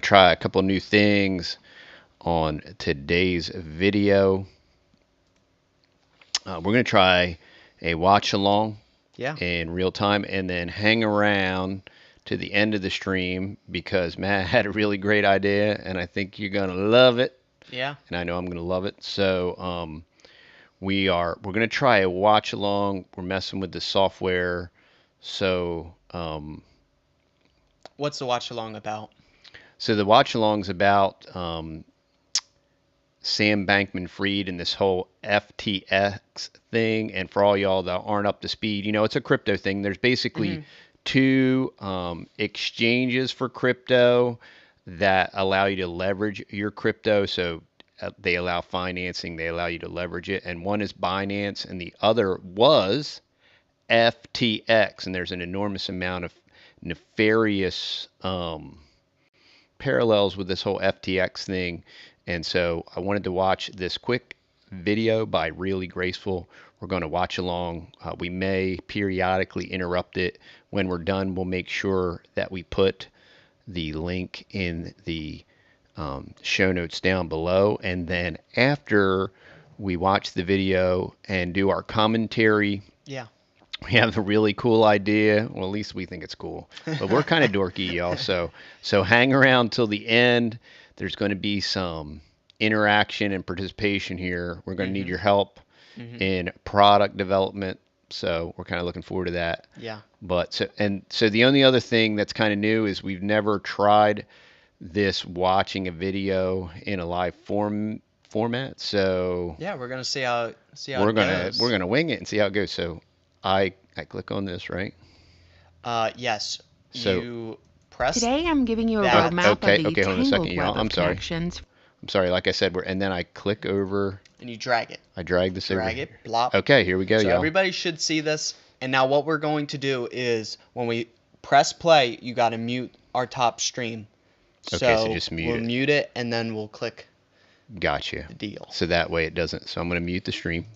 try a couple new things on today's video. We're going to try a watch along in real time and then hang around to the end of the stream because Matt had a really great idea and I think you're going to love it. Yeah. And I know I'm going to love it. So we're going to try a watch along. We're messing with the software. So what's the watch along about? So the watch along's about Sam Bankman-Fried and this whole FTX thing. And for all y'all that aren't up to speed, you know, it's a crypto thing. There's basically two exchanges for crypto that allow you to leverage your crypto. So they allow financing, they allow you to leverage it. And one is Binance, and the other was FTX. And there's an enormous amount of nefarious parallels with this whole FTX thing. And so I wanted to watch this quick video by Really Graceful. We're going to watch along. We may periodically interrupt it. When we're done, we'll make sure that we put the link in the show notes down below. And then after we watch the video and do our commentary, we have a really cool idea. Well, at least we think it's cool. But we're kind of dorky, y'all. So hang around till the end. There's going to be some interaction and participation here. We're going to need your help in product development. So we're kind of looking forward to that. Yeah. But so the only other thing that's kind of new is we've never tried this watching a video in a live format. So yeah, we're gonna see how we're gonna wing it and see how it goes. So I click on this, right? Yes. So you press. Today I'm giving you a roadmap of the hold on a second, y'all. I'm sorry. Like I said, and then I click over. And you drag it. I drag this over. Drag it. Blop. Okay, here we go, so y'all. Everybody should see this. And now what we're going to do is when we press play, you got to mute our top stream. Okay, so just mute we'll mute it and then we'll click. Gotcha. The deal. So that way it doesn't. So I'm going to mute the stream.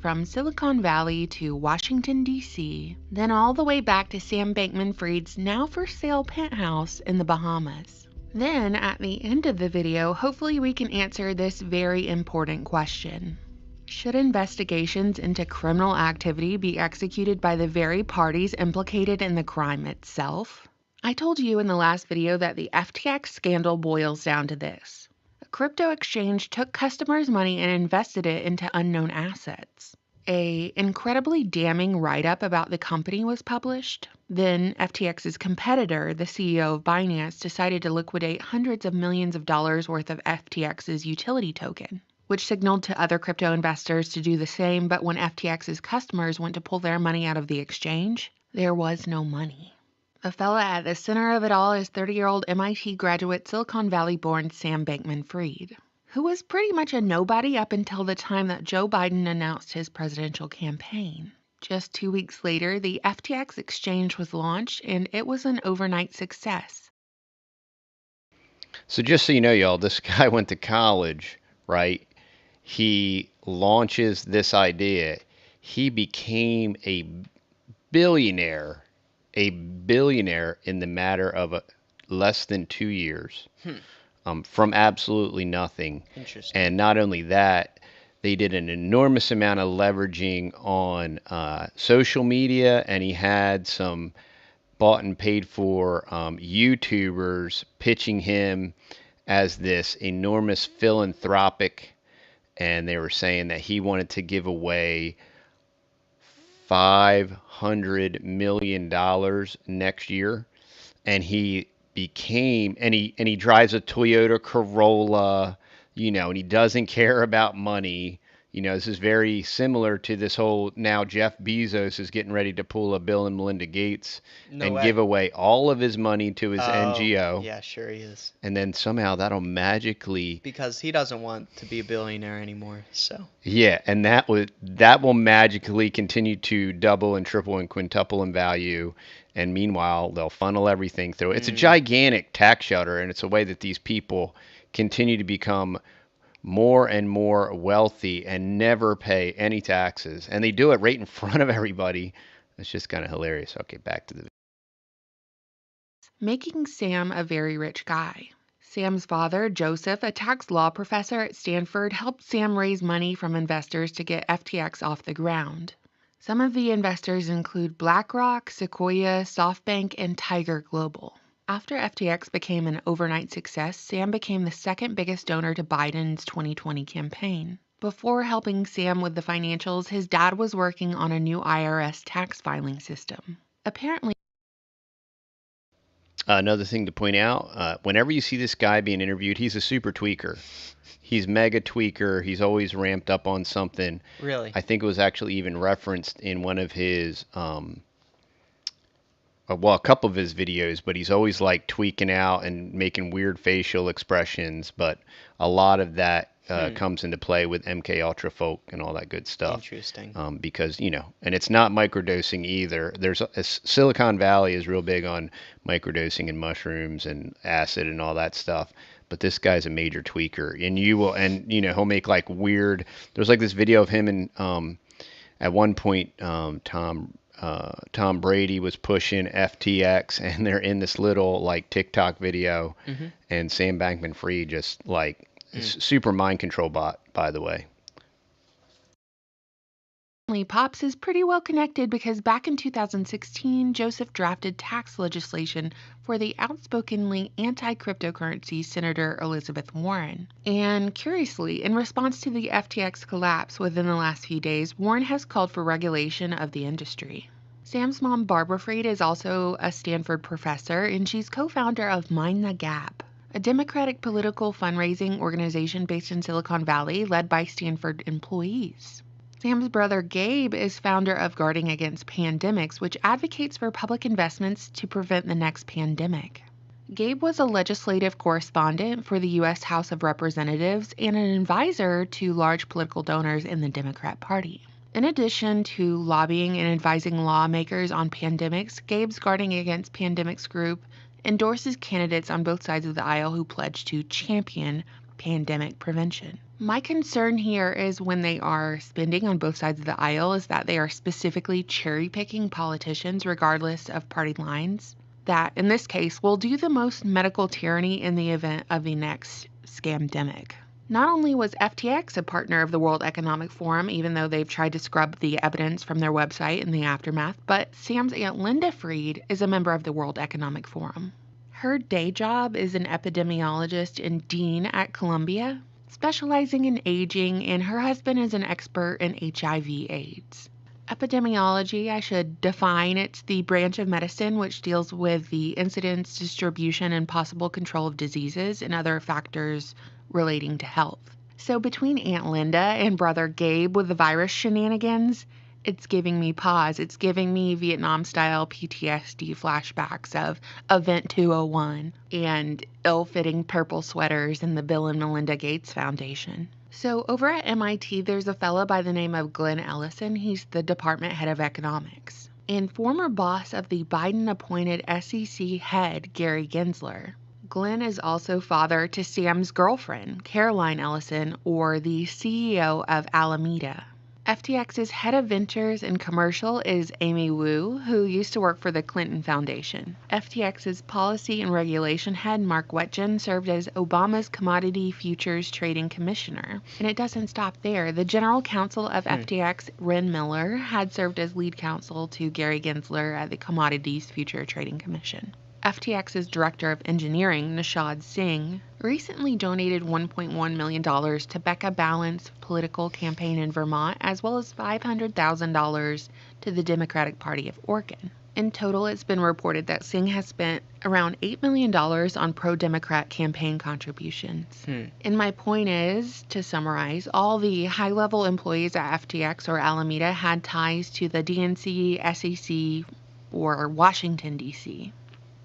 From Silicon Valley to Washington, D.C., then all the way back to Sam Bankman-Fried's now for sale penthouse in the Bahamas. Then, at the end of the video, hopefully we can answer this very important question. Should investigations into criminal activity be executed by the very parties implicated in the crime itself? I told you in the last video that the FTX scandal boils down to this. A crypto exchange took customers' money and invested it into unknown assets. An incredibly damning write-up about the company was published. Then FTX's competitor, the CEO of Binance, decided to liquidate hundreds of millions of dollars worth of FTX's utility token, which signaled to other crypto investors to do the same, but when FTX's customers went to pull their money out of the exchange, there was no money. The fella at the center of it all is 30-year-old MIT graduate Silicon Valley-born Sam Bankman-Fried, who was pretty much a nobody up until the time that Joe Biden announced his presidential campaign. Just 2 weeks later, the FTX exchange was launched, and it was an overnight success. So just so you know, y'all, this guy went to college, right? He launches this idea. He became a billionaire in the matter of less than 2 years. From absolutely nothing. Interesting. And not only that, they did an enormous amount of leveraging on social media, and he had some bought and paid for YouTubers pitching him as this enormous philanthropic, and they were saying that he wanted to give away $500 million next year, and he drives a Toyota Corolla, you know, and he doesn't care about money. You know, this is very similar to this whole, now Jeff Bezos is getting ready to pull a Bill and Melinda Gates give away all of his money to his NGO. Yeah, sure he is. And then somehow that'll magically... Because he doesn't want to be a billionaire anymore, so... Yeah, and that will magically continue to double and triple and quintuple in value. And meanwhile, they'll funnel everything through. It's a gigantic tax shelter, and it's a way that these people continue to become more and more wealthy and never pay any taxes. And they do it right in front of everybody. It's just kind of hilarious. Okay, back to the... making Sam a very rich guy. Sam's father, Joseph, a tax law professor at Stanford, helped Sam raise money from investors to get FTX off the ground. Some of the investors include BlackRock, Sequoia, SoftBank, and Tiger Global. After FTX became an overnight success, Sam became the second biggest donor to Biden's 2020 campaign. Before helping Sam with the financials, his dad was working on a new IRS tax filing system. Apparently, Another thing to point out, whenever you see this guy being interviewed, he's a super tweaker. He's mega tweaker. He's always ramped up on something. Really? I think it was actually even referenced in one of his, well, a couple of his videos, but he's always like tweaking out and making weird facial expressions. But a lot of that comes into play with MK Ultra folk and all that good stuff. Interesting. Because, and it's not microdosing either. Silicon Valley is real big on microdosing and mushrooms and acid and all that stuff. But this guy's a major tweaker, and he'll make like weird. There's like this video of him and at one point, Tom Brady was pushing FTX, and they're in this little like TikTok video, and Sam Bankman-Fried just like super mind control bot, by the way. Pops is pretty well connected because back in 2016, Joseph drafted tax legislation for the outspokenly anti-cryptocurrency Senator Elizabeth Warren. And curiously, in response to the FTX collapse within the last few days, Warren has called for regulation of the industry. Sam's mom, Barbara Fried, is also a Stanford professor, and she's co-founder of Mind the Gap, a Democratic political fundraising organization based in Silicon Valley led by Stanford employees. Sam's brother Gabe is founder of Guarding Against Pandemics, which advocates for public investments to prevent the next pandemic. Gabe was a legislative correspondent for the U.S. House of Representatives and an advisor to large political donors in the Democrat Party. In addition to lobbying and advising lawmakers on pandemics, Gabe's Guarding Against Pandemics group endorses candidates on both sides of the aisle who pledge to champion pandemic prevention. My concern here is when they are spending on both sides of the aisle is that they are specifically cherry-picking politicians regardless of party lines that, in this case, will do the most medical tyranny in the event of the next scamdemic. Not only was FTX a partner of the World Economic Forum, even though they've tried to scrub the evidence from their website in the aftermath, but Sam's Aunt Linda Fried is a member of the World Economic Forum. Her day job is an epidemiologist and dean at Columbia, specializing in aging, and her husband is an expert in HIV/AIDS. Epidemiology, I should define, it's the branch of medicine which deals with the incidence, distribution, and possible control of diseases and other factors relating to health. So between Aunt Linda and Brother Gabe with the virus shenanigans, it's giving me pause. It's giving me Vietnam-style PTSD flashbacks of Event 201 and ill-fitting purple sweaters in the Bill and Melinda Gates Foundation. So over at MIT, there's a fellow by the name of Glenn Ellison. He's the department head of economics and former boss of the Biden-appointed SEC head, Gary Gensler. Glenn is also father to Sam's girlfriend, Caroline Ellison, or the CEO of Alameda. FTX's head of ventures and commercial is Amy Wu, who used to work for the Clinton Foundation. FTX's policy and regulation head, Mark Wetjen, served as Obama's Commodity Futures Trading Commissioner. And it doesn't stop there. The general counsel of FTX, Ren Miller, had served as lead counsel to Gary Gensler at the Commodities Future Trading Commission. FTX's director of engineering, Nishad Singh, recently donated $1.1 million to Becca Balance political campaign in Vermont, as well as $500,000 to the Democratic Party of Oregon. In total, it's been reported that Singh has spent around $8 million on pro-Democrat campaign contributions. And my point is, to summarize, all the high-level employees at FTX or Alameda had ties to the DNC, SEC, or Washington, D.C.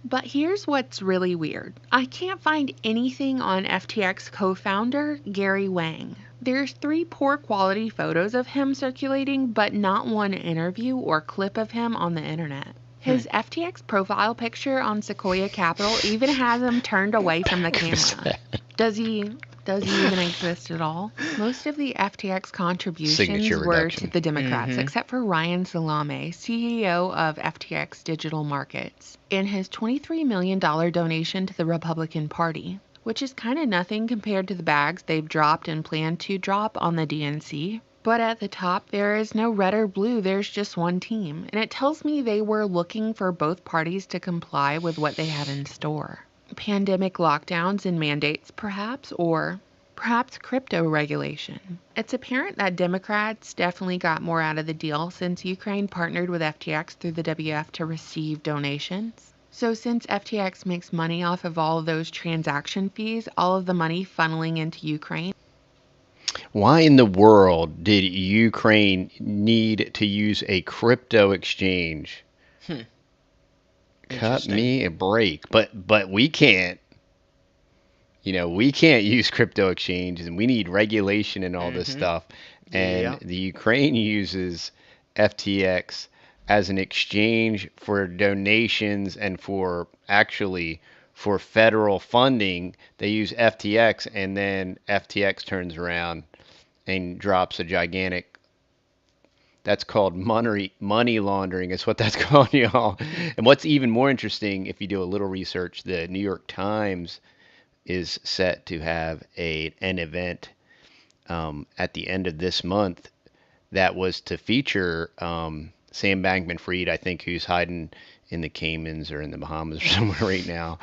But here's what's really weird. I can't find anything on FTX co-founder Gary Wang. There's 3 poor quality photos of him circulating, but not one interview or clip of him on the internet. His FTX profile picture on Sequoia Capital even has him turned away from the camera. Does he Does he even exist at all? Most of the FTX contributions Signature were reduction. to the Democrats, Mhm. except for Ryan Salame, CEO of FTX Digital Markets, and his $23 million donation to the Republican Party, which is kind of nothing compared to the bags they've dropped and plan to drop on the DNC. But at the top, there is no red or blue, there's just one team, and it tells me they were looking for both parties to comply with what they had in store. Pandemic lockdowns and mandates, perhaps, or perhaps crypto regulation. It's apparent that Democrats definitely got more out of the deal since Ukraine partnered with FTX through the WF to receive donations. So since FTX makes money off of all of those transaction fees, all of the money funneling into Ukraine. Why in the world did Ukraine need to use a crypto exchange? Hmm. Cut Interesting. me a break. But we can't. We can't use crypto exchanges, and we need regulation and all this Mhm. stuff. And Yeah. the Ukraine uses FTX as an exchange for donations and for federal funding. They use FTX, and then FTX turns around and drops a gigantic. That's called money laundering. Is what that's called, y'all. And what's even more interesting, if you do a little research, the New York Times is set to have an event at the end of this month that was to feature Sam Bankman-Fried, I think, who's hiding in the Caymans or in the Bahamas or somewhere right now,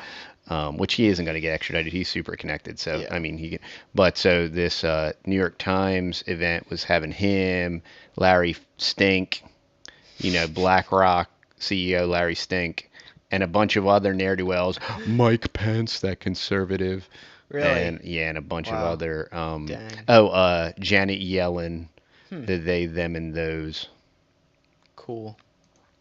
which he isn't going to get extradited. He's super connected. So, Yeah. I mean, but so this New York Times event was having him, Larry Stink, BlackRock CEO Larry Stink, and a bunch of other ne'er-do-wells, Mike Pence, that conservative, Really? and a bunch of Wow. other Dang. Janet Yellen, Hmm. the they, them, and those. Cool.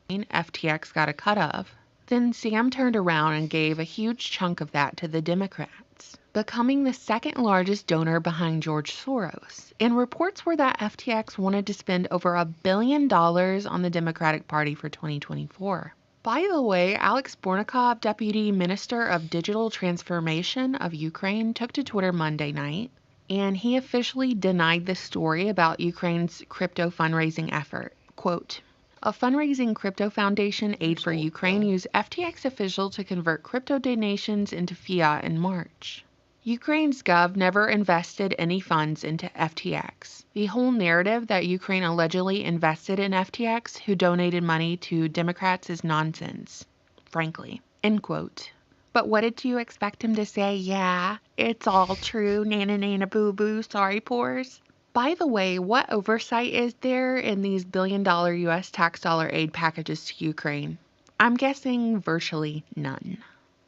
FTX got a cut of. Then Sam turned around and gave a huge chunk of that to the Democrats, becoming the second largest donor behind George Soros. And reports were that FTX wanted to spend over $1 billion on the Democratic Party for 2024. By the way, Alex Bornikov, Deputy Minister of Digital Transformation of Ukraine, took to Twitter Monday night, and he officially denied the story about Ukraine's crypto fundraising effort. Quote, a fundraising crypto foundation, Aid for Ukraine, used FTX official to convert crypto donations into fiat in March. Ukraine's gov never invested any funds into FTX. The whole narrative that Ukraine allegedly invested in FTX, who donated money to Democrats, is nonsense, frankly. End quote. But what did you expect him to say? Yeah, it's all true, nana nana boo boo, sorry pores. By the way, what oversight is there in these billion-dollar U.S. tax dollar aid packages to Ukraine? I'm guessing virtually none.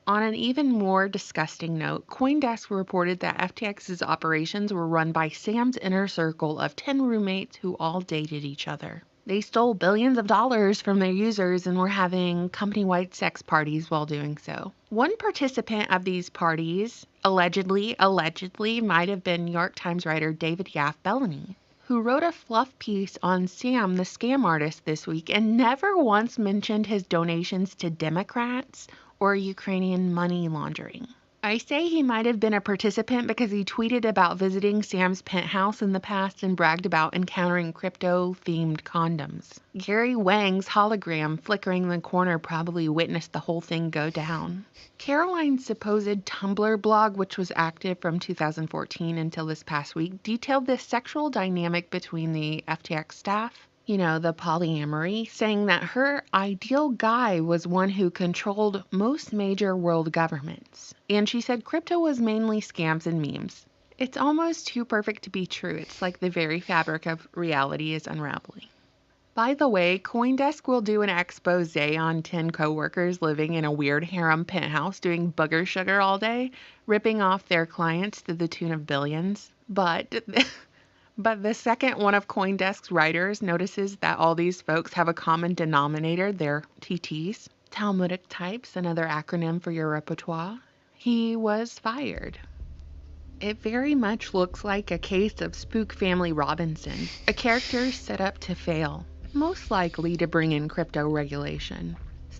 On an even more disgusting note, CoinDesk reported that FTX's operations were run by Sam's inner circle of 10 roommates who all dated each other. They stole billions of dollars from their users and were having company-wide sex parties while doing so. One participant of these parties, allegedly, might have been New York Times writer David Yaffe Bellany, who wrote a fluff piece on Sam the scam artist this week and never once mentioned his donations to Democrats or Ukrainian money laundering. I say he might have been a participant because he tweeted about visiting Sam's penthouse in the past and bragged about encountering crypto-themed condoms. Gary Wang's hologram flickering in the corner probably witnessed the whole thing go down. Caroline's supposed Tumblr blog, which was active from 2014 until this past week, detailed the sexual dynamic between the FTX staff, the polyamory, saying that her ideal guy was one who controlled most major world governments. And she said crypto was mainly scams and memes. It's almost too perfect to be true. It's like the very fabric of reality is unraveling. By the way, CoinDesk will do an expose on 10 coworkers living in a weird harem penthouse doing booger sugar all day, ripping off their clients to the tune of billions. But the second one of CoinDesk's writers notices that all these folks have a common denominator, they're TTs, Talmudic types, another acronym for your repertoire, he was fired. It very much looks like a case of Spook Family Robinson, a character set up to fail, most likely to bring in crypto regulation.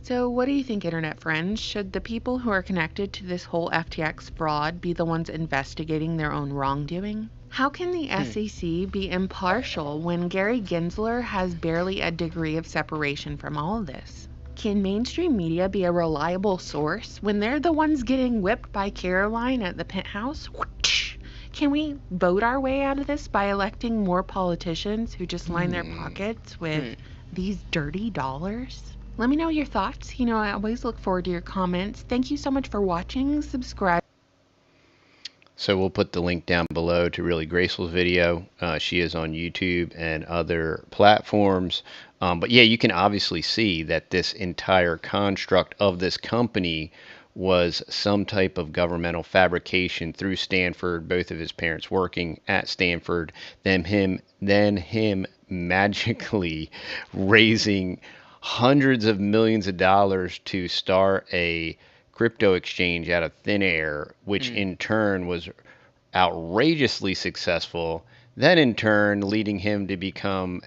So, what do you think, internet friends? Should the people who are connected to this whole FTX fraud be the ones investigating their own wrongdoing? How can the SEC be impartial when Gary Gensler has barely a degree of separation from all of this? Can mainstream media be a reliable source when they're the ones getting whipped by Caroline at the penthouse? Can we vote our way out of this by electing more politicians who just line their pockets with these dirty dollars? Let me know your thoughts. I always look forward to your comments. Thank you so much for watching. Subscribe. So we'll put the link down below to Really Graceful's video. She is on YouTube and other platforms. But yeah, you can obviously see that this entire construct of this company was some type of governmental fabrication through Stanford, both of his parents working at Stanford, then him magically raising hundreds of millions of dollars to start a crypto exchange out of thin air, which in turn was outrageously successful, then in turn leading him to become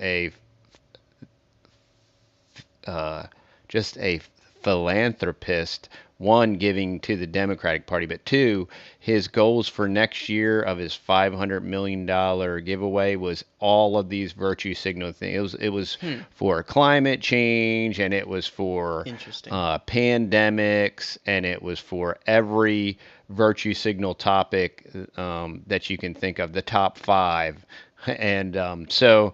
just a philanthropist, one, giving to the Democratic Party, but two, his goals for next year of his $500 million giveaway was all of these virtue signal things. It was for climate change, and it was for pandemics, and it was for every virtue signal topic that you can think of, the top 5. And so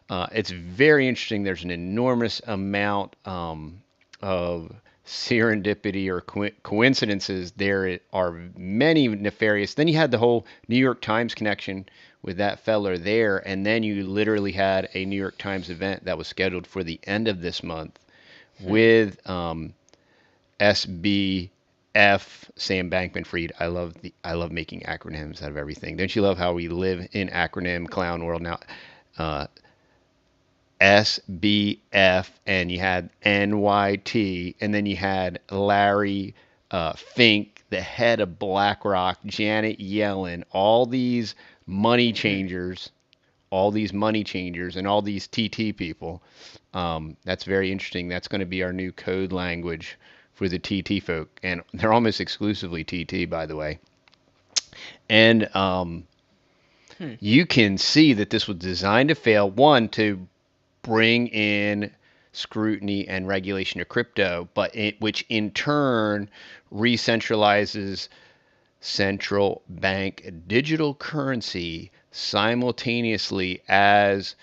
it's very interesting. There's an enormous amount of serendipity or coincidences. There are many nefarious. Then you had the whole New York Times connection with that feller there, and then you literally had a New York Times event that was scheduled for the end of this month with SBF, Sam Bankman-Fried. I love making acronyms out of everything. Don't you love how we live in acronym clown world now? SBF, and you had NYT, and then you had Larry Fink, the head of BlackRock, Janet Yellen, all these money changers, and all these TT people. That's very interesting. That's going to be our new code language for the TT folk, and they're almost exclusively TT, by the way. And you can see that this was designed to fail. One, to bring in scrutiny and regulation of crypto, which in turn re-centralizes central bank digital currency simultaneously as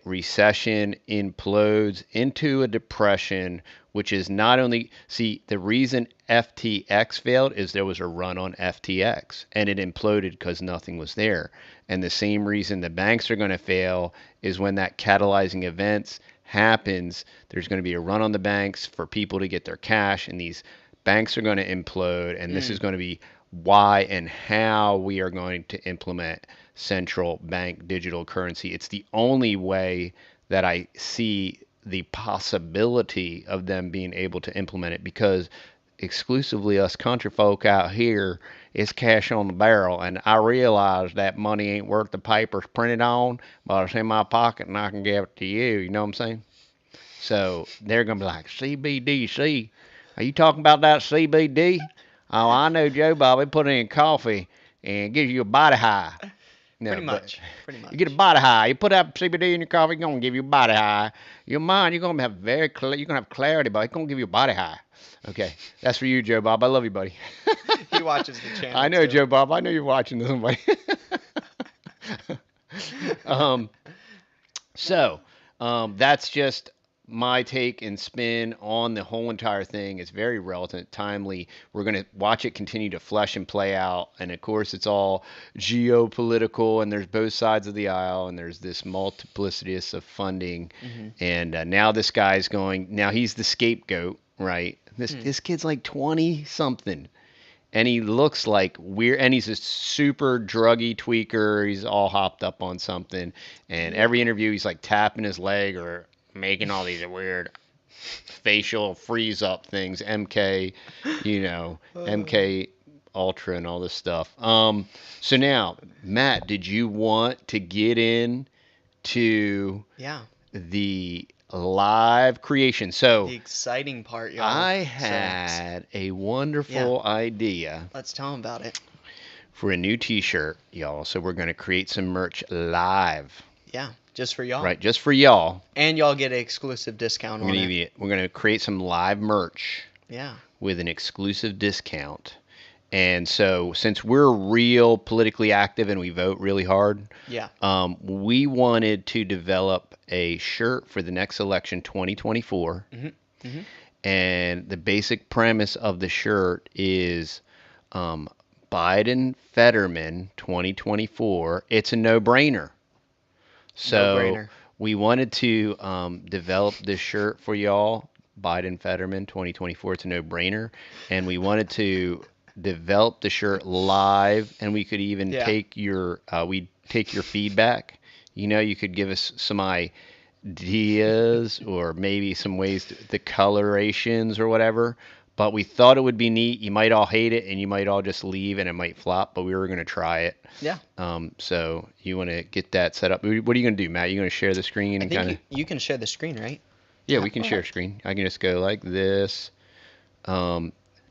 recession implodes into a depression, which is not only, the reason FTX failed is there was a run on FTX and it imploded because nothing was there. And the same reason the banks are going to fail is when that catalyzing events happens, there's going to be a run on the banks for people to get their cash, and these banks are going to implode, and this is going to be why and how we are going to implement central bank digital currency. It's the only way that I see the possibility of them being able to implement it, because exclusively us country folk out here is cash on the barrel, and I realize that money ain't worth the paper it's printed on, but it's in my pocket and I can give it to you. You know what I'm saying? So they're gonna be like, CBDC, are you talking about that CBD? Oh, I know Joe Bobby put it in coffee and it gives you a body high. No, Pretty much. You get a body high. You put that CBD in your coffee, it's gonna give you a body high. Your mind, you're gonna have you're gonna have clarity, but it's gonna give you a body high. Okay, that's for you, Joe Bob. I love you, buddy. He watches the channel. I know, too. Joe Bob. I know you're watching this, buddy. So that's just my take and spin on the whole entire thing. It's very relevant, timely. We're going to watch it continue to flesh and play out. And of course, it's all geopolitical, and there's both sides of the aisle, and there's this multiplicitous of funding. And now this guy's now he's the scapegoat, right? This kid's like 20 something. And he looks like weird, and he's a super druggy tweaker. He's all hopped up on something. And every interview, he's like tapping his leg or making all these weird facial freeze up things. MK, MK Ultra and all this stuff. So now, Matt, did you want to get in to the live creation. So The exciting part, y'all. I So, had a wonderful idea let's tell them about it. for a new t-shirt, y'all. So we're going to create some merch live. Yeah, just for y'all. Right, just for y'all. And y'all get an exclusive discount on it. We're going to create some live merch Yeah. with an exclusive discount. And so since we're real politically active and we vote really hard, Yeah. we wanted to develop a shirt for the next election 2024. And the basic premise of the shirt is Biden Fetterman 2024. It's a no-brainer. So No-brainer. we wanted to develop this shirt for y'all, Biden Fetterman 2024. It's a no-brainer. And we wanted to develop the shirt live, and we could even take your we'd take your feedback. You know, you could give us some ideas or maybe some ways the colorations or whatever. But we thought it would be neat. You might all hate it, and you might all just leave, and it might flop. But we were going to try it. Yeah. So you want to get that set up. What are you going to do, Matt? You going to share the screen I and think kind of? you can share the screen, right? Yeah, we can share screen. I can just go like this.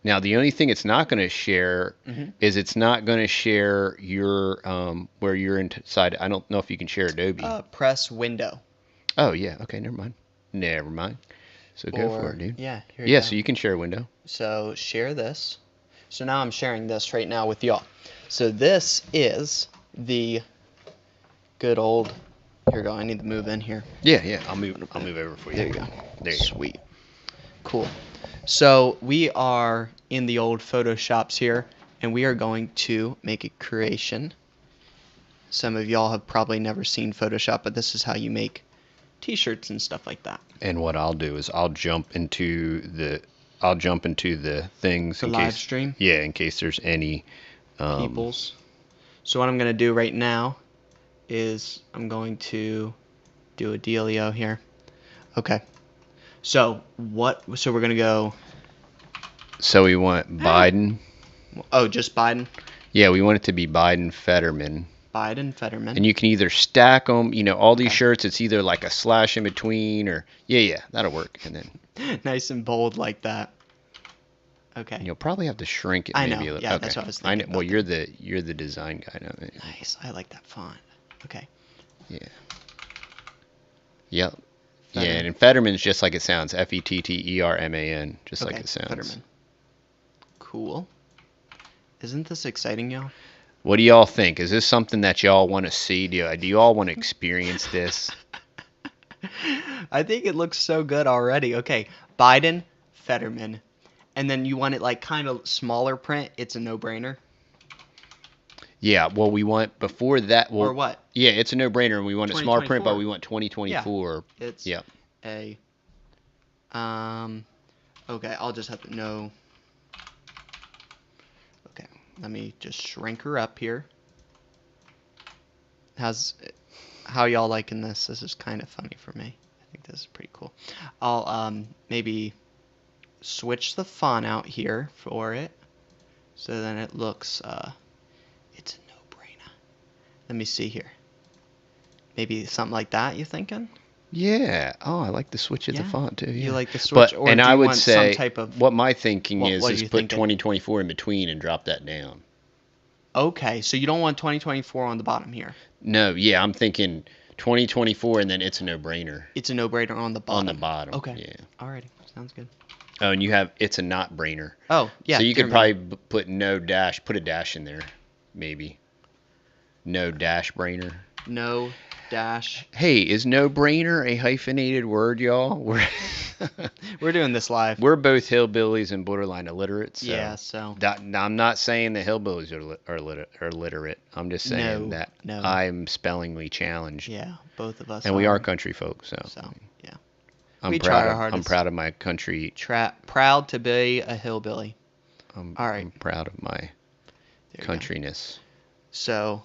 Now, the only thing it's not going to share is it's not going to share your where you're inside. I don't know if you can share Adobe. Press window. Oh, yeah. Okay, never mind. Never mind. So go for it, dude. Yeah, here Yeah, go. so you can share a window. So share this. So now I'm sharing this right now with y'all. So this is the good old. Here we go. I need to move in here. Yeah. I'll move over for you. There you go. There you go. Sweet. Cool. So we are in the old Photoshops here, and we are going to make a creation. Some of y'all have probably never seen Photoshop, but this is how you make t-shirts and stuff like that. And what I'll do is I'll jump into the things The in live case, stream. Yeah, in case there's any Peoples. So what I'm going to do right now is I'm going to do a dealio here. Okay. So we're going to go. So we want Biden. Oh, just Biden? Yeah, we want it to be Biden Fetterman. Biden Fetterman. And you can either stack them, all these shirts, it's either like a slash in between or, yeah, that'll work. And then nice and bold like that. Okay. you'll probably have to shrink it I maybe know. a little. Yeah, Okay. that's what I was I know. thinking. Well, you're the design guy now. Nice. I like that font. Okay. Yeah. Yep. Yeah, Fetterman. and Fetterman's just like it sounds. Fetterman, just like it sounds. Fetterman. Cool. Isn't this exciting, y'all? What do y'all think? Is this something that y'all want to see? Do you all want to experience this? I think it looks so good already. Okay, Biden, Fetterman. And then you want it like kind of smaller print. It's a no-brainer. Yeah, well, we want before that. Well, Or what? Yeah, it's a no-brainer, and we want a small print, but 2024. we want 2024. Yeah, it's Yeah. a. Okay, I'll just have to know. Okay, let me just shrink her up here. How y'all liking this? This is kind of funny for me. I think this is pretty cool. I'll maybe switch the font out here for it, so then it looks it's a no-brainer. Let me see here. Maybe something like that. You thinking? Yeah. Oh, I like the switch of the Yeah. font too. Yeah. You like the switch, or and do I you would want say some type of? what my thinking what is are you put thinking? 2024 in between and drop that down. Okay, so you don't want 2024 on the bottom here. No, yeah, I'm thinking 2024, and then it's a no-brainer It's a no-brainer on the bottom. on the bottom. Okay. Yeah. Alrighty, sounds good. Oh, and you have it's a not-brainer. Oh, yeah. So you dear could me. probably put no dash, put a dash in there, maybe. No dash brainer. No dash. Hey, is no brainer a hyphenated word, y'all? We're doing this live. We're both hillbillies and borderline illiterate. So Yeah, so. I'm not saying that hillbillies are illiterate. I'm just saying No, that no. I'm spellingly challenged. Yeah, both of us. And we are country folk, so. So, yeah. I'm we proud try our of, I'm hardest. proud of my country. Proud to be a hillbilly. I'm, All right. I'm proud of my There you go. countryness. So,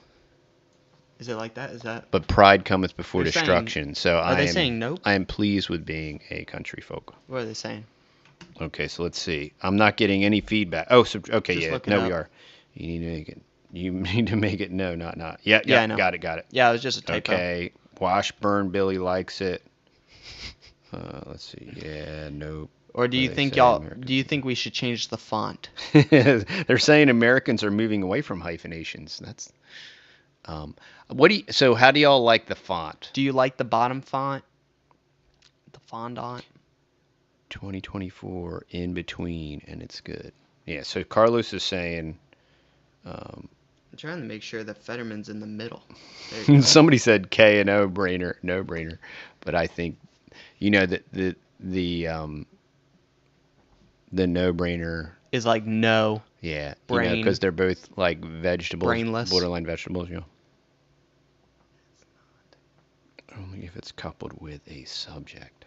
is it like that? Is that? But pride cometh before They're saying- destruction. So are they saying nope? I am pleased with being a country folk. What are they saying? Okay, so let's see. I'm not getting any feedback. Oh, so okay, Just yeah. looking No, up. we are. You need to make it. You need to make it. No, not. Yeah, Yeah, I know. Got it. Yeah, it was just a typo. Okay. Washburn Billy likes it. Let's see. Yeah, nope. Or do you They think say y'all? Americans- Do you think we should change the font? They're saying Americans are moving away from hyphenations. That's what do you, so how do y'all like the font? Do you like the bottom font? The fondant? 2024 in between, and it's good. Yeah, so Carlos is saying I'm trying to make sure that Fetterman's in the middle. There you go. somebody said K and O brainer, no brainer, but I think that the no brainer, Is like no, yeah, brain, because they're both like vegetables, brainless. borderline vegetables, Only if it's coupled with a subject.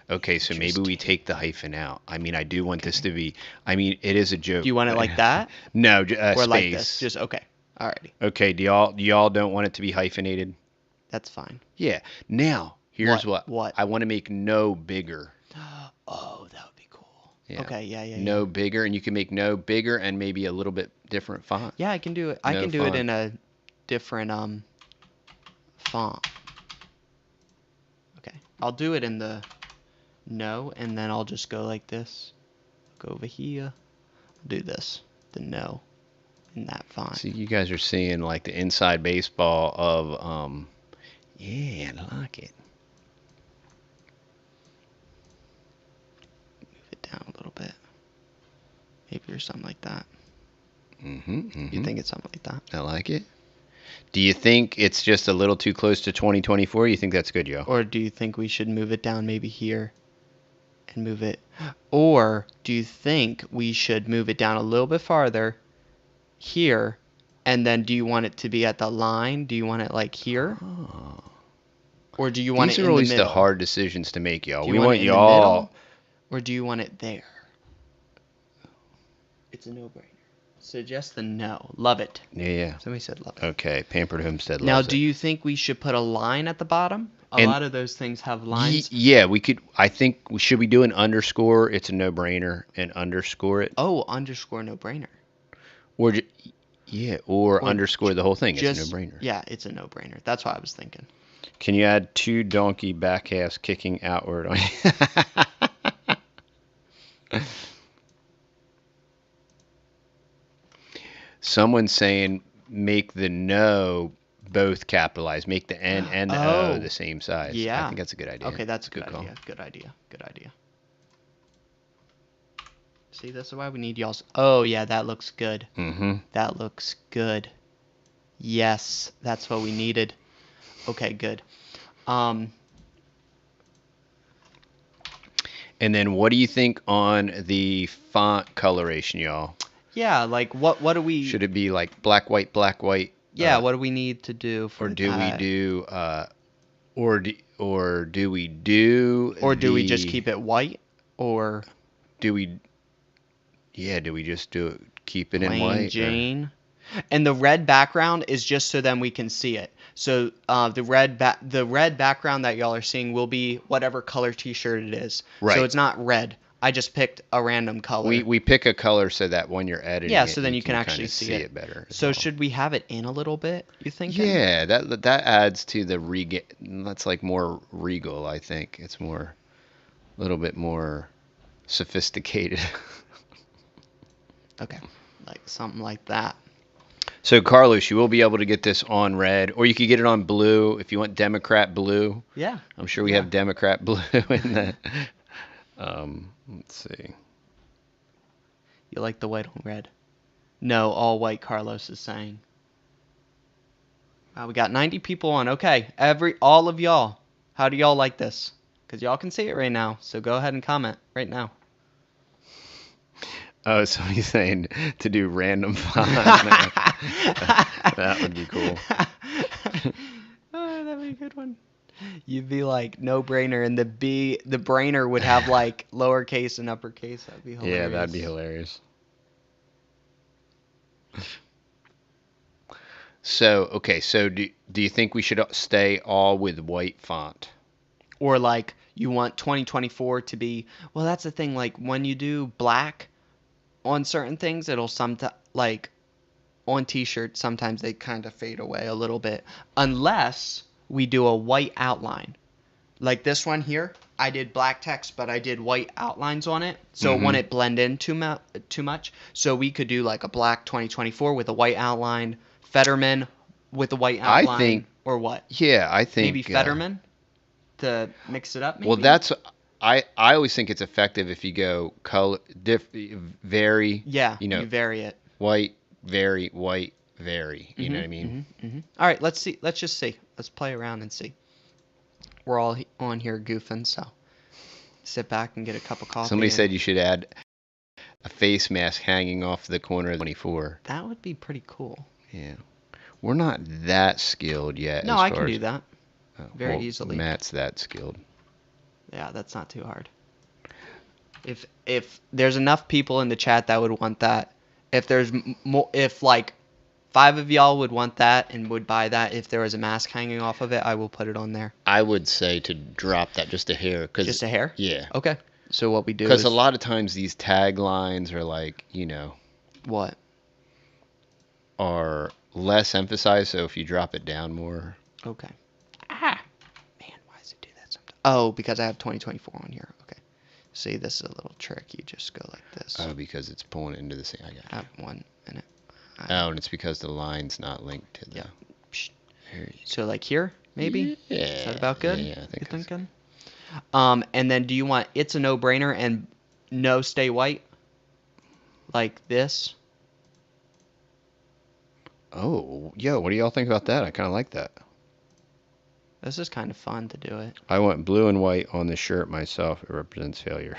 Okay, so maybe we take the hyphen out. I mean, I do want this to be. I mean, it is a joke. Do you want it like that? No, Or space. like this? Just okay. Alrighty. Okay, do y'all don't want it to be hyphenated? That's fine. Yeah. Now, here's What? what. What? I want to make no bigger. Oh, that would be cool. Yeah. Okay, yeah. No bigger, and you can make no bigger and maybe a little bit different font. Yeah, I can do it. I No can do it font. in a different font. Okay. I'll do it in the no, and then I'll just go like this. Go over here. Do this. The no. In that font. See, you guys are seeing like the inside baseball of yeah, I like it. Move it down a little bit. Maybe or something like that. Mm-hmm. You think it's something like that? I like it. Do you think it's just a little too close to 2024? You think that's good, yo? Or do you think we should move it down maybe here and move it? Or do you think we should move it down a little bit farther here, and then do you want it to be at the line? Do you want it like here? Oh. Or do you want These it are in the always middle? the hard decisions to make, y'all. Do you We want want it in the y'all. middle, or do you want it there? It's a no-brainer. Suggest the no. Love it. Yeah. Somebody said love it. Okay. Pampered Homestead loves Now, it. do you think we should put a line at the bottom? A And- lot of those things have lines. Yeah, we could. I think should we do an underscore? It's a no-brainer, and underscore it, Oh, underscore no-brainer. or or Or underscore the whole thing. It's a Just no-brainer. Yeah, it's a no-brainer. That's what I was thinking. Can you add 2 donkey back halves kicking outward? Someone's saying make the no both capitalized. Make the N and the O Oh, the same size. yeah. I think that's a good idea. Okay, that's a good call. idea. Good idea. Good idea. See, this is why we need y'all's. Oh, yeah, that looks good. Mm-hmm. That looks good. Yes, that's what we needed. Okay, good. And then what do you think on the font coloration, y'all? Yeah, like what do we? Should it be like black, white, black, white? Yeah, what do we need to do for Or do we that? do or do we do Or do we just the- keep it white? Or do we just do it, keep it in plain white? or- Jane? And the red background is just so then we can see it. So the red background that y'all are seeing will be whatever color T-shirt it is. Right. So it's not red. I just picked a random color. We pick a color so that when you're editing Yeah, it, so then you can kinda actually see it. better. as So well. should we have it in a little bit? You think? Yeah, that adds to the that's like more regal, I think. It's more a little bit more sophisticated. Okay. Like something like that. So Carlos, you will be able to get this on red, or you could get it on blue if you want Democrat blue. Yeah. I'm sure we Yeah. have Democrat blue in that. Let's see. You like the white on red? No, all white. Carlos is saying. Wow, we got 90 people on. Okay, all of y'all. How do y'all like this? Because y'all can see it right now. So go ahead and comment right now. Oh, somebody's saying to do random font. That would be cool. Oh, that'd be a good one. You'd be like no brainer, and the brainer would have like lowercase and uppercase. That'd be hilarious. Yeah, that'd be hilarious. So, okay, so do you think we should stay all with white font? Or like you want 2024 to be, well, that's the thing, like when you do black on certain things, it'll sometimes, like on t-shirts, sometimes they kind of fade away a little bit unless we do a white outline. Like this one here, I did black text, but I did white outlines on it, so it wouldn't blend in too much. So we could do like a black 2024 with a white outline, Fetterman with a white I outline, think, or what? yeah, I think Maybe Fetterman to mix it up. Maybe. well, that's I always think it's effective if you go color vary. yeah. You know, You vary it. white, vary, white, vary. You know what I mean? All right, let's see. Let's just see. Let's play around and see. We're all on here goofing, so sit back and get a cup of coffee. Somebody and- said you should add a face mask hanging off the corner of 24. that would be pretty cool. Yeah. We're not that skilled yet. No, as I far can as- do that. Very well, easily. Matt's that skilled. Yeah, that's not too hard. If there's enough people in the chat that would want that, if there's more, if like 5 of y'all would want that and would buy that, if there was a mask hanging off of it, I will put it on there. I would say to drop that just a hair. Just a hair? Yeah. Okay. So what we do Because is a lot of times these taglines are like, what? are less emphasized. So if you drop it down more. Okay. Ah, man, why does it do that sometimes? Oh, because I have 2024 on here. Okay. See, this is a little trick. You just go like this. Oh, because it's pulling it into the same. I got I it. have 1 minute. Oh, and it's because the line's not linked to the. Yeah. Psh. There you So like here, maybe? Yeah. Is that about good? Yeah, I think You that's- thinking? And then do you want it's a no-brainer and no stay white? Like this? Oh, yo, what do y'all think about that? I kind of like that. This is kind of fun to do it. I want blue and white on the shirt myself. It represents failure.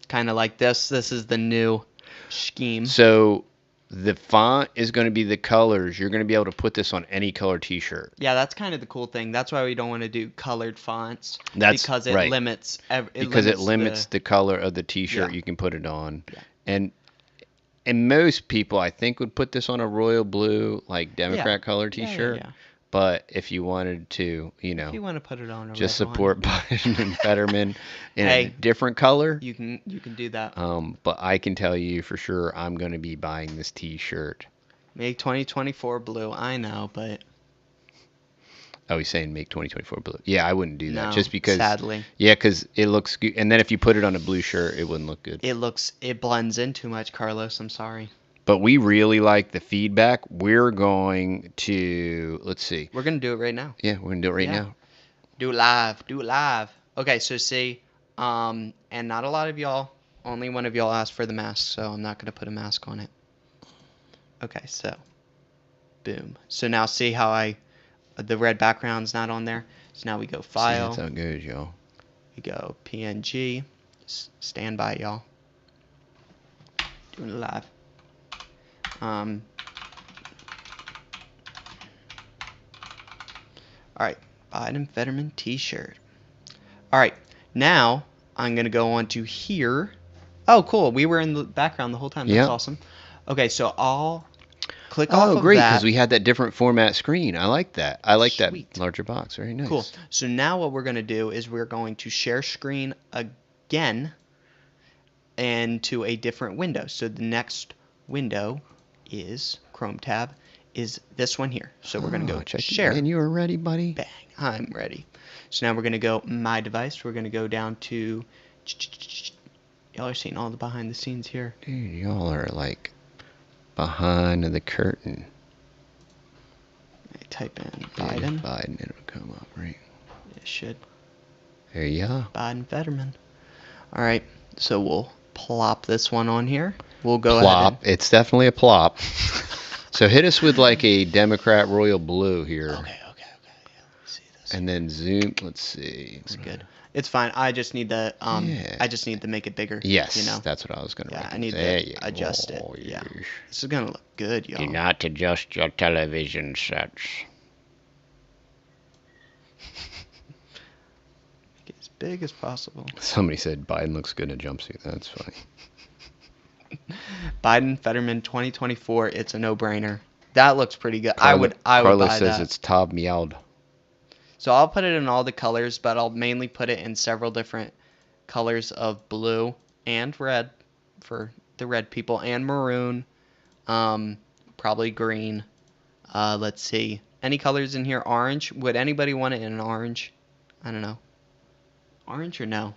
Kind of like this. This is the new scheme. So the font is going to be the colors. You're going to be able to put this on any color T-shirt. Yeah, that's kind of the cool thing. That's why we don't want to do colored fonts. That's because it right. limits. Because it limits the color of the T-shirt Yeah. you can put it on. Yeah. And most people, I think, would put this on a royal blue, like Democrat color T-shirt. Yeah. But if you wanted to, If you want to put it on a just red one, support Biden and Fetterman in a Hey. different color. you can do that. But I can tell you for sure, I'm going to be buying this T-shirt. Make 2024 blue. I know, but Oh, he's saying make 2024 blue. Yeah, I wouldn't do that no, just because. sadly, Yeah, because it looks good. And then if you put it on a blue shirt, it wouldn't look good. it blends in too much, Carlos. I'm sorry. But we really like the feedback. We're going to, let's see. We're gonna do it right now. Yeah, we're going to do it right Yeah. now. Do it live. Do it live. Okay, so see, and not a lot of y'all. Only one of y'all asked for the mask, so I'm not gonna put a mask on it. Okay, so, boom. So now see how the red background's not on there. So now we go See, file. that's how it goes, y'all. We go PNG. Stand by, y'all. Doing it live. All right, Biden Fetterman T-shirt. All right, now I'm gonna go on to here. Oh, cool. We were in the background the whole time. That's Yeah. awesome. Okay, so I'll click off Oh, of great, that. because we had that different format screen. I like that. I like Sweet. that larger box. Very nice. Cool. So now what we're going to do is we're going to share screen again and to a different window. So the next window is Chrome tab is this one here. So we're going to go check it. share. And you were ready, buddy? Bang. I'm ready. So now we're going to go my device. We're going to go down to y'all are seeing all the behind the scenes here. Dude, y'all are like behind the curtain. I type in Yeah, Biden. Biden, it'll come up, right? It should. There you go. Biden Fetterman. All right. So we'll plop this one on here. We'll go Plop. ahead. It's definitely a plop. So hit us with like a Democrat royal blue here. Okay. Yeah, let's see this. And then zoom. Let's see. It's good. It's fine. I just need to Yeah. I just need to make it bigger. Yes, You know. that's what I was going to Yeah, recommend. I need There to you adjust it. go. Yeah. Yes. This is gonna look good, y'all. Do not adjust your television sets. Make it as big as possible. Somebody said Biden looks good in a jumpsuit. That's funny. Biden Fetterman 2024. It's a no-brainer. That looks pretty good. I would Carlos buy says that. it's Tob meowed. So I'll put it in all the colors, but I'll mainly put it in several different colors of blue and red for the red people, and maroon, probably green. Let's see, Any colors in here? Orange. Would anybody want it in an orange? I don't know. Orange or no?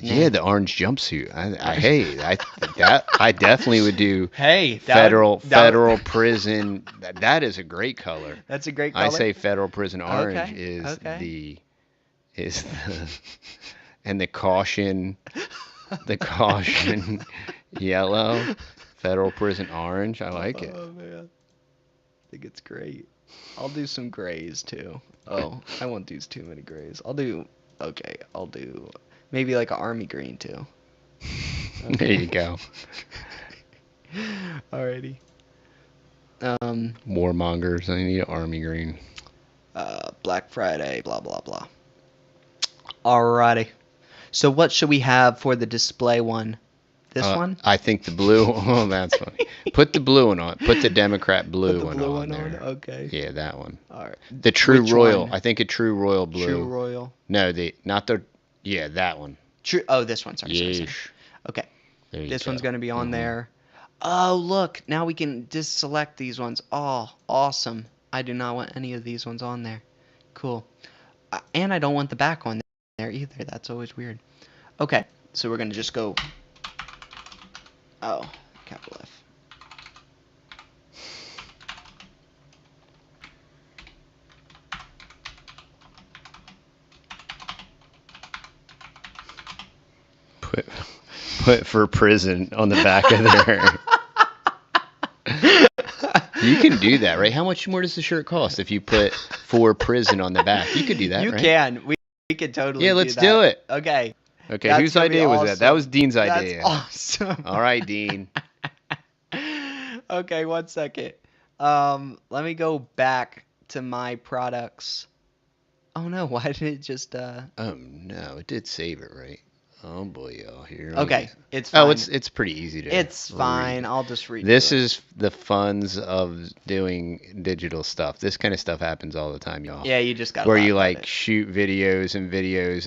Yeah, the orange jumpsuit. I definitely would do Hey, federal prison. That is a great color. That's a great color. I say federal prison orange Okay, is okay. and the caution yellow, federal prison orange. I like it. Oh man, I think it's great. I'll do some grays too. Oh, I won't do too many grays. I'll do maybe like an army green too. Okay. There you go. Alrighty. Warmongers. I need an army green. Black Friday. Blah blah blah. Alrighty. So what should we have for the display one? This one? I think the blue. Oh, that's funny. Put the blue one on. Put the Democrat blue Put the blue one on there. Okay. Yeah, that one. All right. The True Which Royal. one? I think a True Royal blue. True Royal. No, yeah, that one. True. Oh, this one. Sorry. Yeesh. Okay. There you This go. one's going to be on there. Oh, look. Now we can just select these ones. Oh, awesome. I do not want any of these ones on there. Cool. And I don't want the back on there either. That's always weird. Okay. So we're going to just go. Oh, capital F. Put for prison on the back of there. You can do that, right? How much more does the shirt cost if you put for prison on the back? You could do that, You right? can. We could totally Yeah, do let's that. do it. Okay. Okay, That's whose gonna be idea was that? awesome. That was Dean's idea. That's awesome. All right, Dean. Okay, 1 second. Let me go back to my products. Oh no, why did it just Oh no, it did save it, right? Oh boy, y'all here. Okay, it's fine. Oh, it's pretty easy to. It's fine. read. I'll just read This it. is the funs of doing digital stuff. This kind of stuff happens all the time, y'all. Yeah, you just got Where you like shoot videos,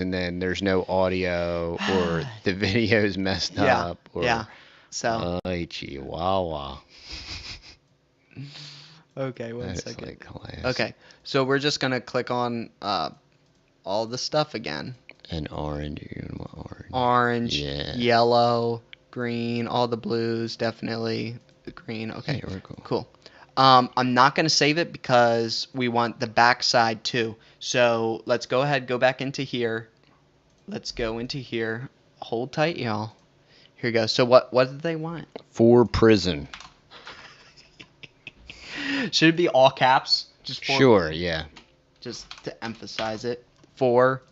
and then there's no audio, or the video's messed up, or yeah. So chihuahua. okay, 1 That's second. like class. Okay, so we're just gonna click on all the stuff again. And orange, you want orange. Orange, Yeah. yellow, green, all the blues, definitely green. Okay, Yeah, we're cool. cool. I'm not going to save it because we want the back side too. So let's go ahead, go back into here. Let's go into here. Hold tight, y'all. Here we go. So what did they want? For prison. Should it be all caps? Just for, Sure, yeah. just to emphasize it. For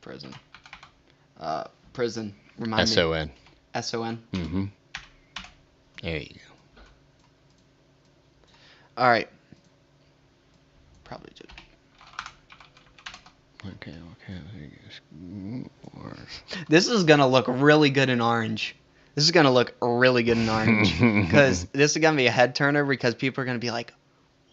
prison. Prison. Remind me. S-O-N. S-O-N. Mm-hmm. There you go. All right. Probably just. Okay. This is gonna look really good in orange. This is gonna look really good in orange because this is gonna be a head turner because people are gonna be like,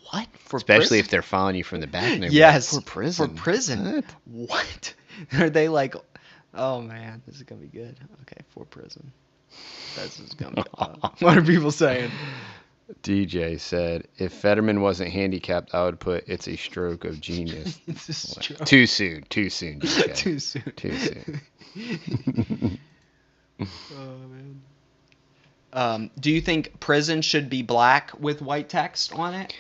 "What for?" Especially prison? if they're following you from the back. And they're Yes, like, for prison. For prison. What? Are they like? Oh man, this is gonna be good. Okay, for prison. This is gonna be. What are people saying? DJ said, if Fetterman wasn't handicapped, I would put it's a stroke of genius. It's a stroke. Too soon, DJ. Too soon. Too soon. Oh man. Do you think prison should be black with white text on it?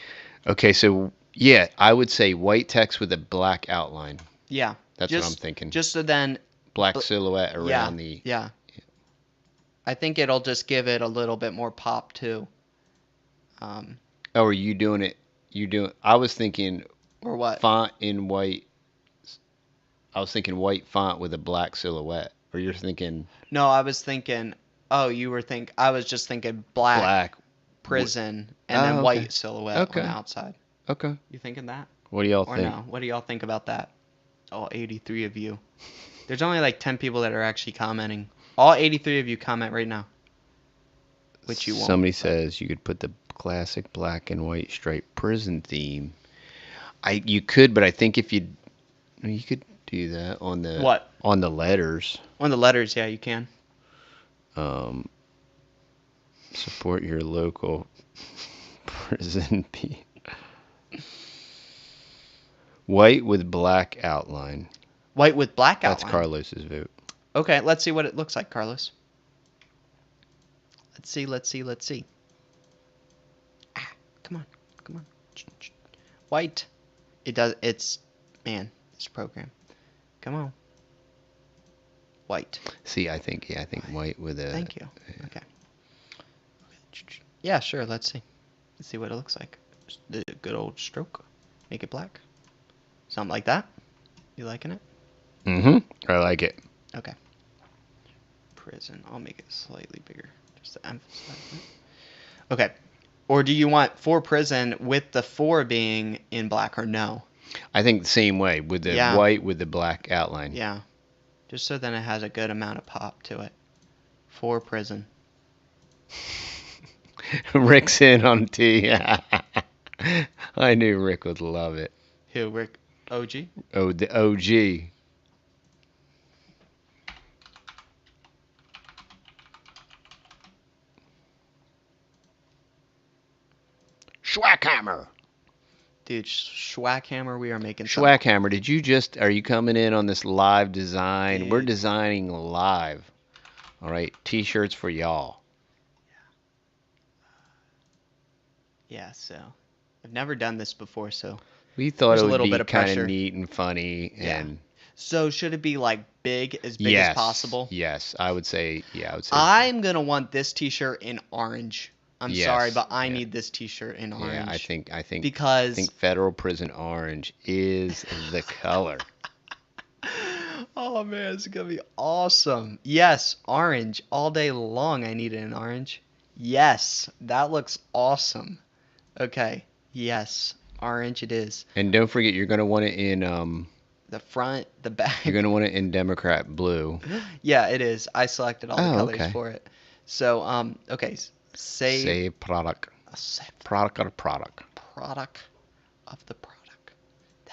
Okay, so yeah, I would say white text with a black outline. Yeah. That's what I'm thinking. Just so then. Black silhouette around the. Yeah. I think it'll just give it a little bit more pop too. Oh, are you doing it? I was thinking. Or what? Font in white. I was thinking white font with a black silhouette. Or you're thinking. No, I was thinking. Oh, I was just thinking black. Prison and then white silhouette on the outside. Okay. You thinking that? What do y'all Or think? no? What do y'all think about that? All 83 of you. There's only like 10 people that are actually commenting. All 83 of you comment right now. Which you won't. Somebody says you could put the classic black and white striped prison theme. You could, but I think if you could do that on the What? On the letters. On the letters, yeah, you can. Support your local prison. White with black outline. White with black That's outline. Carlos's vote. Okay, let's see what it looks like, Carlos. Let's see. Ah, come on. White. Man, this program. Come on. White. See, I think white with a... Thank you. Okay. Yeah, sure, let's see. Let's see what it looks like. The good old stroke. Make it black. Something like that. You liking it? Mm-hmm. I like it. Okay. Prison. I'll make it slightly bigger just to emphasize it. Okay. Or do you want for prison with the 4 being in black or no? I think the same way with the white with the black outline. Yeah. Just so then it has a good amount of pop to it. For prison. Rick's in on T. I knew Rick would love it. Who, Rick? OG? Oh, the OG. Schwackhammer. Dude, Schwackhammer, we are making some. Schwackhammer, are you coming in on this live design? Dude. We're designing live. All right, T-shirts for y'all. Yeah, so I've never done this before, so we thought there's it a would little be bit of kind pressure. of neat and funny. And so should it be like as big as possible? Yes, I would say. Yeah, I would say. I'm gonna want this T-shirt in orange. I'm sorry, but I yeah. need this T-shirt in orange. Yeah, I think because I think federal prison orange is the color. Oh man, it's gonna be awesome. Yes, orange all day long. I need it in orange. Yes, that looks awesome. Okay, yes, orange it is. And don't forget, you're gonna want it in the front, the back. You're gonna want it in Democrat blue. Yeah, it is. I selected all the colors for it. So okay, save product. Product of the product. Product of the product.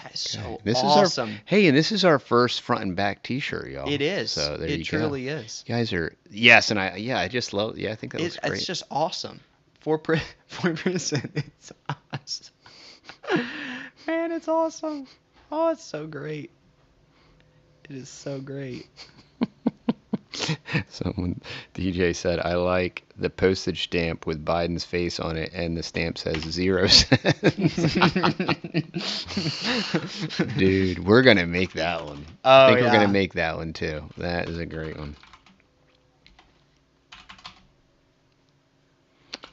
That is so this awesome. And this is our first front and back T-shirt, y'all. It is. So there you go. It truly is. You guys are and I just love. Yeah, I think that looks great. It's just awesome. For prison, it's awesome. Man, it's awesome. Oh, it's so great. It is so great. Someone, DJ said, I like the postage stamp with Biden's face on it, and the stamp says 0 cents. Dude, we're going to make that one. I think we're going to make that one, too. That is a great one.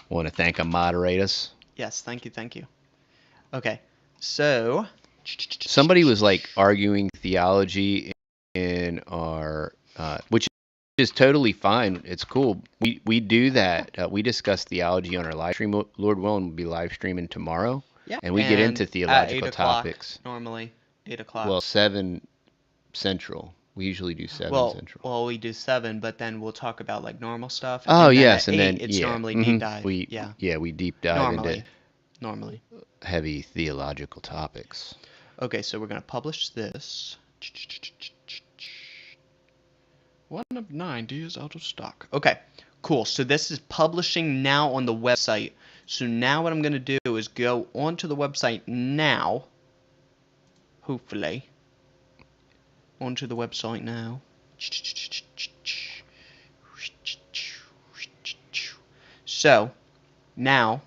Want to thank our moderators. Yes, thank you. Okay, so... Somebody was, arguing theology in our... which is totally fine. It's cool. We do that. We discuss theology on our live stream. Lord willing, we'll be live streaming tomorrow. Yeah. And we get into theological topics. Normally, 8 o'clock. Well, 7 Central. We usually do 7 Central. Well, we do 7, but then we'll talk about normal stuff. Oh, yes, and then it's normally deep dive. We deep dive into normally heavy theological topics. Okay, so we're gonna publish this. 1 of 90 is out of stock. Okay, cool. So this is publishing now on the website. So now what I'm going to do is go onto the website now. Hopefully. Onto the website now. So, now.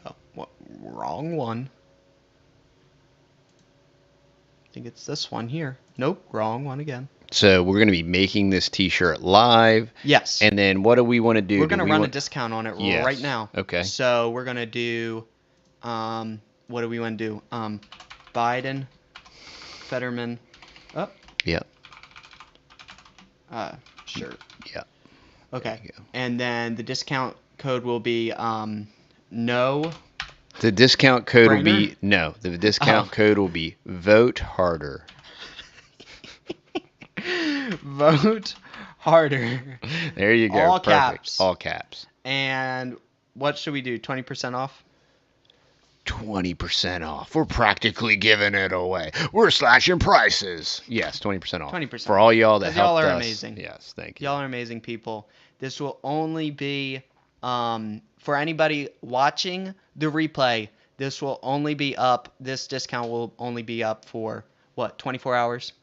Oh, what? Wrong one. I think it's this one here. Nope, wrong one again. So we're going to be making this T-shirt live. Yes. And then what do we want to do? We're going to run a discount on it right now. Okay. So we're going to do, what do we want to do? Biden, Fetterman, Yep. Shirt. Yep. Okay. And then the discount code will be, no. The discount code will be, no, the discount code will be vote harder. Vote harder. There you go. All Perfect. caps. All caps. And what should we do? 20% off? 20% off. We're practically giving it away. We're slashing prices. Yes, 20% off. 20%. For all y'all that helped us. Y'all are amazing. Yes, thank you. Y'all are amazing people. This will only be for anybody watching the replay, this will only be up. This discount will only be up for what? 24 hours.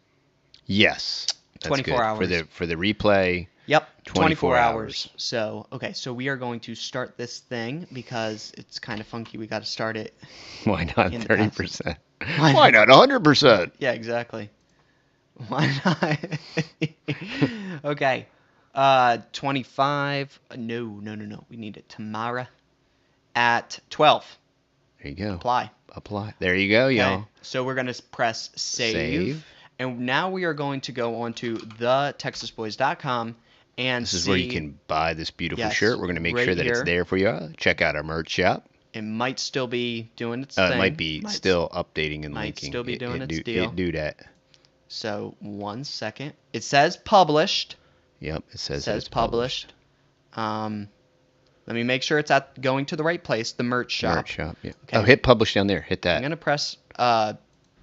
Yes. That's 24 good. hours. For the replay. Yep. 24 hours. So, okay. So we are going to start this thing because it's kind of funky. We got to start it. Why not in the 30%? Why not 100%? Yeah, exactly. Why not? Okay. 25. No. We need it tomorrow at 12. There you go. Apply. There you go, y'all. Okay. So we're going to press save. And now we are going to go on to TheTexasBoys.com and this is where you can buy this beautiful shirt. We're going to make right sure that here. it's there for you. Check out our merch shop. It might still be doing its thing. It might be still updating and might linking. still be doing its deal. It do that. So 1 second. It says published. Yep, it says It it's published. Let me make sure it's going to the right place. The merch shop. Merch shop. Yeah. Okay. Oh, hit publish down there. Hit that. I'm gonna press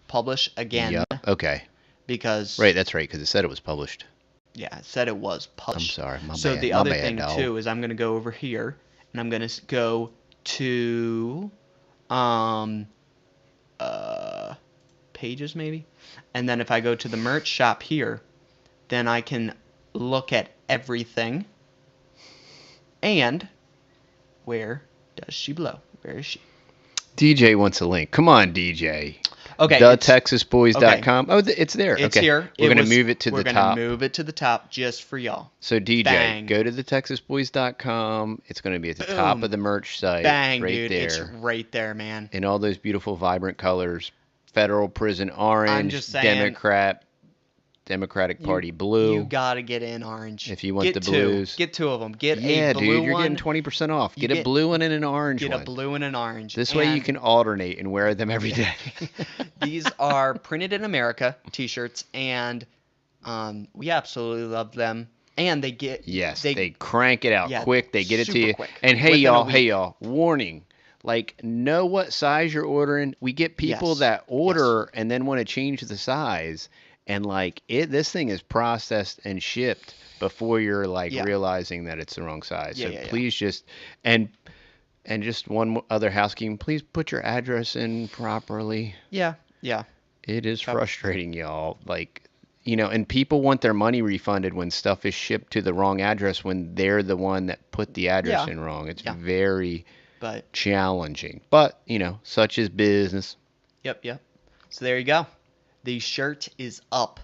publish again. Yep. Okay. Because right, that's right. Because it said it was published. Yeah, it said it was published. I'm sorry. My so bad. the My other bad, thing dog. too is I'm gonna go over here and I'm gonna go to pages maybe, and then if I go to the merch shop here, then I can look at everything. And where does she blow? Where is she? DJ wants a link. Come on, DJ. Okay. TheTexasBoys.com. Oh, it's there. It's okay. here. We're going to move it to the top. We're going to move it to the top just for y'all. So, DJ, Bang. go to TheTexasBoys.com. It's going to be at the Boom. top of the merch site. Bang, right dude. there. It's right there, man. In all those beautiful, vibrant colors. Federal prison orange. I'm just saying, Democratic Party blue. You got to get in orange. If you want the blues. Get two of them. Get yeah, a blue dude, you're one. getting 20% off. Get a blue one and an orange one. Get a blue and an orange. This way you can alternate and wear them every day. These are printed in America t-shirts, and we absolutely love them. And they get they crank it out quick. They get it to you. Quick. And hey y'all, warning. Like, know what size you're ordering. We get people that order and then want to change the size. And like this thing is processed and shipped before you're like realizing that it's the wrong size. So please just and just one other housekeeping. Please put your address in properly. Yeah. It is frustrating, y'all. Like, and people want their money refunded when stuff is shipped to the wrong address when they're the one that put the address in wrong. It's very challenging. But such is business. Yep. So there you go. The shirt is up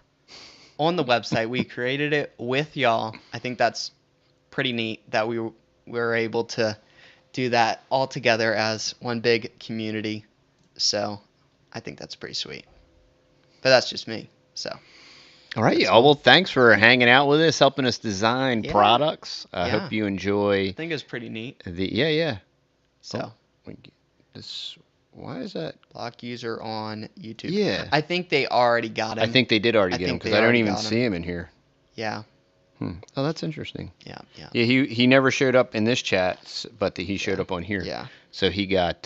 on the website. We created it with y'all. I think that's pretty neat that we were able to do that all together as one big community. So I think that's pretty sweet. But that's just me. So. All right, y'all. Well, thanks for hanging out with us, helping us design products. I hope you enjoy. I think it's pretty neat. So. Why is that? Block user on YouTube. Yeah. I think they already got him. I think they did already get him because I don't even see him in here. Yeah. Oh, that's interesting. Yeah. Yeah, he never showed up in this chat, but he showed up on here. Yeah. So he got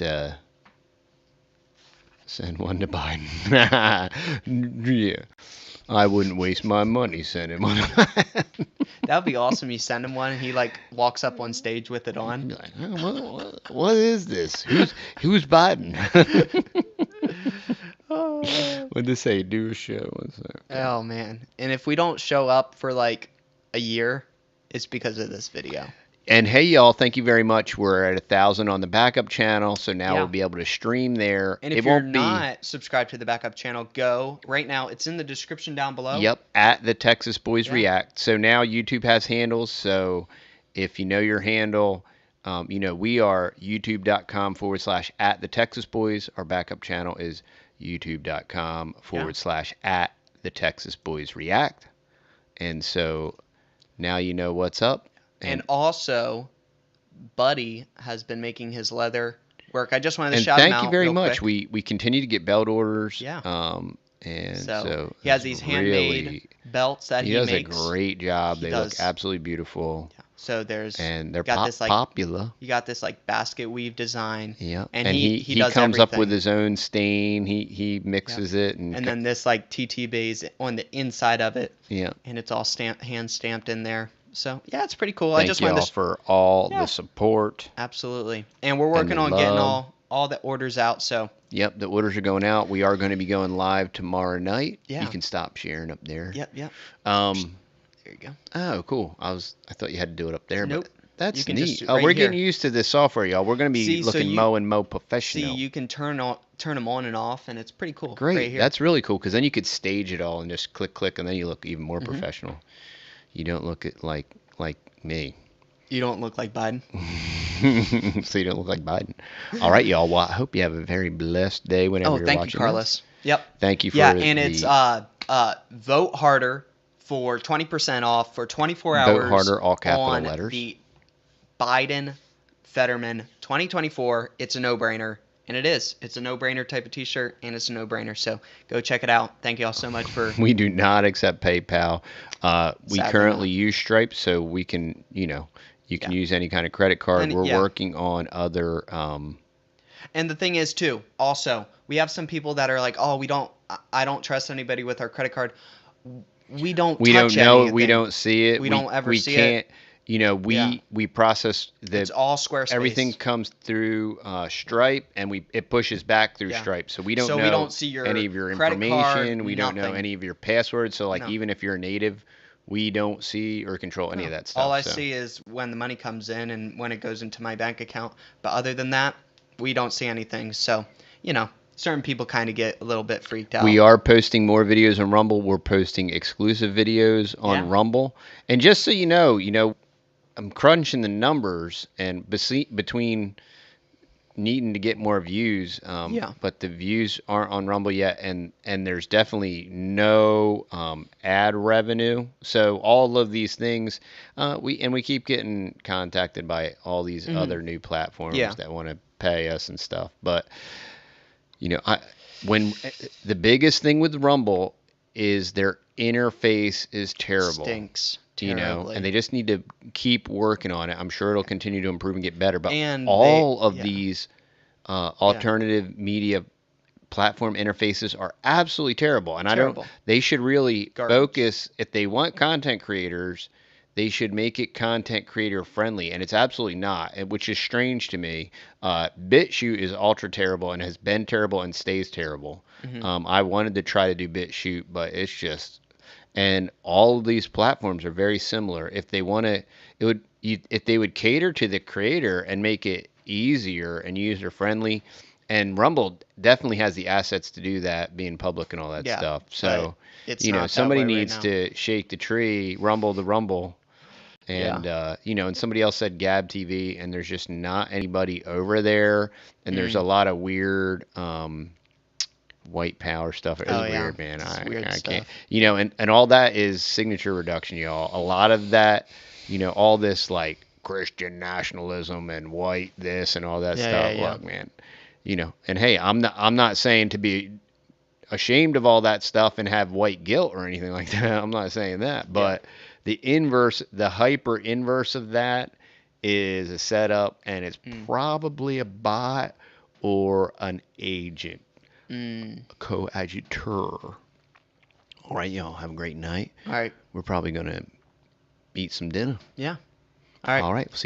send one to Biden. Yeah. I wouldn't waste my money sending one. That would be awesome. You send him one and he like walks up on stage with it on. Like, what is this? Who's Biden? What'd they say? Do a show. Oh man. And if we don't show up for like a year, it's because of this video. And hey, y'all, thank you very much. We're at 1,000 on the backup channel, so now we'll be able to stream there. And if you're not subscribed to the backup channel, go right now. It's in the description down below. Yep, at the Texas Boys React. So now YouTube has handles. So if you know your handle, we are youtube.com/at the Texas Boys. Our backup channel is youtube.com/at the Texas Boys React. And so now you know what's up. And also, Buddy has been making his leather work. I just wanted to shout him out. Thank you very much. Quick. We continue to get belt orders. Yeah. And so he has these handmade belts that he makes. He does a great job. They look absolutely beautiful. Yeah. So they're popular. You got this like basket weave design. Yeah. And he does comes everything. up with his own stain. He mixes it and then this like TT base on the inside of it. Yeah. And it's all hand stamped in there. So yeah, it's pretty cool. I Thank just wanted y'all to. for all Yeah. the support Absolutely. And we're and working the on getting love. all the orders out. So Yep, the orders are going out. We are going to be going live tomorrow night. You yeah. can stop sharing up there. Yep. Yep. Um, There you go. oh, cool. I thought you had to do it up there, but Nope. You that's can just neat. right We're here. getting used to this software, y'all. We're going to be See, so looking you mo and mo see professional. you can turn them on and off, and it's pretty cool. Right Great. here. That's really cool because then you could stage it all and just click, and then you look even more Mm-hmm. professional. You don't look like me. You don't look like Biden. So you don't look like Biden. All right, y'all. Well, I hope you have a very blessed day whenever Oh, you're thank watching you, Carlos. this. Yep. Thank you for Yeah, and it's the vote harder for 20% off for 24 vote hours harder, all capital on letters. the Biden Fetterman 2024. It's a no-brainer, and it is. It's a no-brainer type of T-shirt, and it's a no-brainer. So go check it out. Thank you all so much for. We do not accept PayPal. We Sadly currently not. use Stripe, so we can, you can Yeah. use any kind of credit card. And, We're yeah. working on other. And the thing is, too, also, we have some people that are like, oh, I don't trust anybody with our credit card. We don't We don't touch know it. anything. We don't see it. We don't ever we see can't, it. We Yeah. we process It's all Squarespace. everything comes through Stripe, and it pushes back through Yeah. Stripe. So we don't So know we don't see your any of your credit information. card, We don't know nothing. any of your passwords. So No. even if you're a native, we don't see or control any of that stuff. All I so. see is when the money comes in and when it goes into my bank account. But other than that, we don't see anything. So, certain people kind of get a little bit freaked out. We are posting more videos on Rumble. We're posting exclusive videos on Yeah. Rumble. And just so you know, I'm crunching the numbers and between needing to get more views, Yeah. but the views aren't on Rumble yet, and there's definitely no ad revenue. So all of these things, we keep getting contacted by all these other new platforms Yeah. that want to pay us and stuff. But when the biggest thing with Rumble is their interface is terrible. Stinks. And Terribly. they just need to keep working on it. I'm sure it'll continue to improve and get better. But And all of yeah. these alternative media platform interfaces are absolutely terrible. And Terrible. they should really Garbage. focus, if they want content creators, they should make it content creator friendly. And it's absolutely not, which is strange to me. BitChute is ultra terrible and has been terrible and stays terrible. Mm-hmm. I wanted to try to do BitChute, but it's just. And all of these platforms are very similar. If they want to, if they would cater to the creator and make it easier and user friendly, and Rumble definitely has the assets to do that, being public and all that Yeah, stuff. So but it's not that somebody way right needs now. to shake the tree, rumble the rumble, and and somebody else said Gab TV, and there's just not anybody over there, and there's a lot of weird. White power stuff. It was weird, man. Weird I stuff. can't. And all that is signature reduction, y'all. A lot of that, all this like Christian nationalism and white this and all that stuff. Yeah. Look, man, and hey, I'm not saying to be ashamed of all that stuff and have white guilt or anything like that. I'm not saying that, but the inverse, the hyper inverse of that is a setup, and it's probably a bot or an agent. Coadjutor. All right, y'all. Have a great night. All right. We're probably going to eat some dinner. Yeah. All right. All right. We'll see you.